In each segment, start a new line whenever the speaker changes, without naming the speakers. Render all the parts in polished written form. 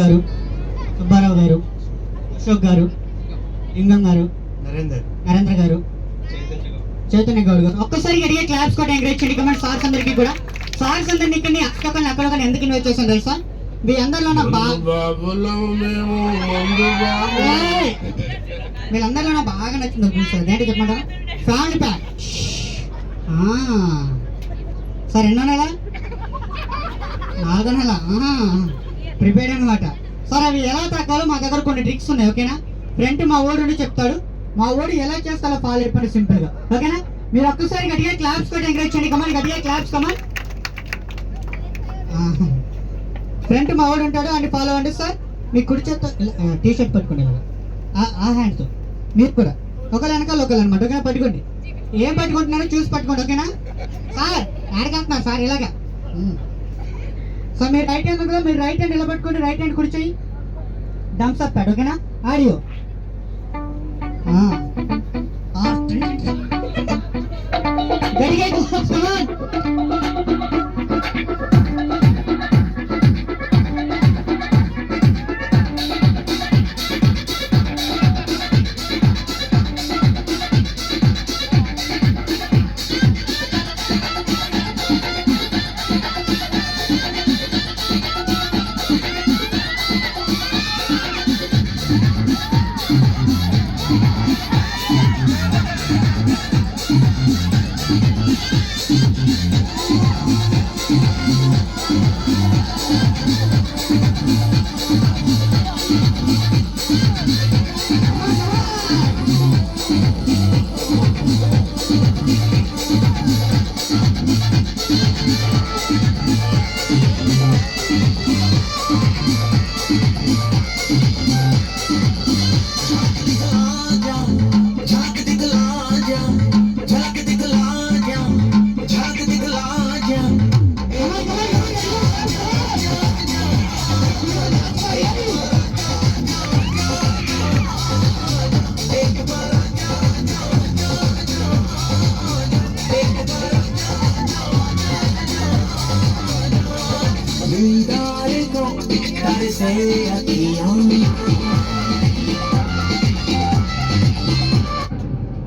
గారు, సుబ్బారావు గారు, అశోక్ గారు, లింగం గారు, నరేంద్ర గారు, చైతన్య గౌడ్ గారు. ఒక్కసారి అడిగే క్లాప్స్ కూడా ఎంకరేజ్ చేయండి. కమెంట్ సార్స్ అందరికీ కూడా. సార్స్ అందరినీ ఇక్కడ అక్కడ ఎందుకు ఇన్వైట్ చేశాను తెలుసా? మీ అందరిలో వీళ్ళందరిలో బాగా నచ్చింది సార్. ఏంటి చెప్పమంటారా? Family pack sir. ఎన్నో నెల? 4వ నెల. ప్రిపేర్డ్ అనమాట సార్. అవి ఎలా తగ్గాలో మా దగ్గర కొన్ని ట్రిక్స్ ఉన్నాయి. ఓకేనా? ఫ్రంట్ మా ఓడు చెప్తాడు, మా ఓడు ఎలా చేస్తారో ఫాలో అయిపోయింది సింపుల్ గా. ఓకేనా? మీరు ఒక్కసారి గట్టిగా క్లాప్స్ కూడా ఎంకరేజ్ చేయండి. కమాన్, గట్టిగా క్లాప్స్ కమాన్. ఫ్రంట్ మా ఓడు ఉంటాడు అని ఫాలో అవ్వండి సార్. మీ కుడి చేత్తో టీ షర్ట్ పట్టుకోండి, ఆ హ్యాండ్తో. మీరు కూడా ఒకళ్ళు వెనకాల ఒకళ్ళు అనమాట. ఓకేనా? పట్టుకోండి. ఏం పట్టుకుంటున్నారో చూసి పట్టుకోండి. ఓకేనా సార్? ఆడకంటున్నారు సార్ ఇలాగా. సో మీరు రైట్ హ్యాండ్ కదా, మీరు రైట్ హ్యాండ్ ఇలా పట్టుకోండి. రైట్ హ్యాండ్ కూర్చోయి డంప్స్ అప్ ప్యాడ్. ఓకేనా? ఆడియో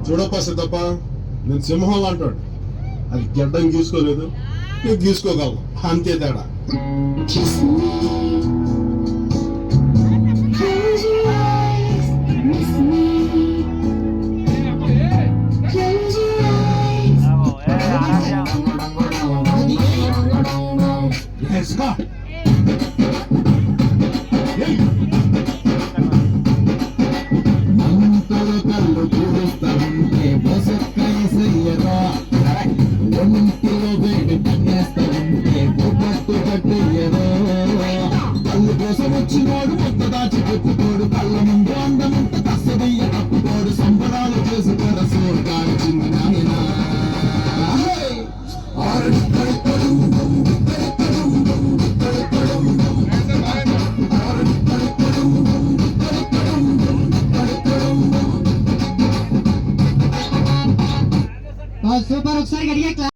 చూడప్ప సిద్ధప్ప, నేను సింహం అంటాడు. అది గడ్డం గీసుకోలేదు, నీకు గీసుకోగలవు, అంతే తేడా.
వచ్చినోడు కొత్త దాచి పెట్టుకోడు, కళ్ళ ముందు అందమంత కస్తదయ్య తప్పుకోడు, సంబరాలు చేసుకోడు సోర్గాని చిన్న నాయన.
సూపర్. ఒకసారి గడిగే